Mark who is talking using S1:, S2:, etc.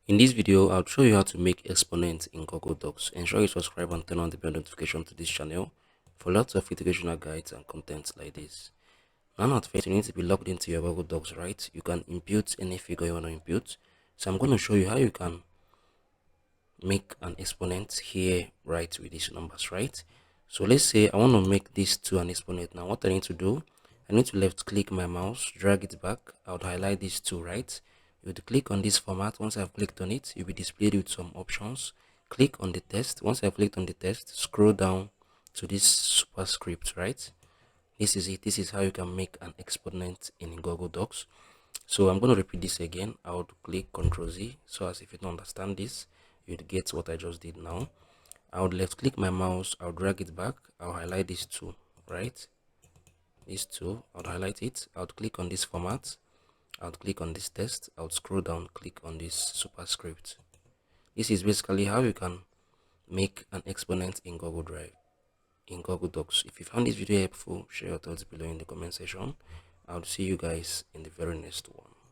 S1: In this video, I'll show you how to make exponents in Google Docs. Ensure you subscribe and turn on the bell notification to this channel for lots of educational guides and content like this. Now at first, you need to be logged into your Google Docs, right? You can input any figure you want to input. So I'm going to show you how you can make an exponent here, right, with these numbers, right? So let's say I want to make this to an exponent. Now what I need to do, I need to left click my mouse, drag it back. I would highlight these two, right? You would click on this format. Once I've clicked on it, you'll be displayed with some options. Click on the text. Once I've clicked on the text, scroll down to this superscript, right? This is it. This is how you can make an exponent in Google Docs. So I'm going to repeat this again. I would click Ctrl Z, so as if you don't understand this, you'd get what I just did now. I would left click my mouse, I'll drag it back, I'll highlight these two, right? These two, I'll highlight it, I'll click on this format, I'll click on this text, I'll scroll down, click on this superscript. This is basically how you can make an exponent in Google Drive, in Google Docs. If you found this video helpful, share your thoughts below in the comment section. I'll see you guys in the very next one.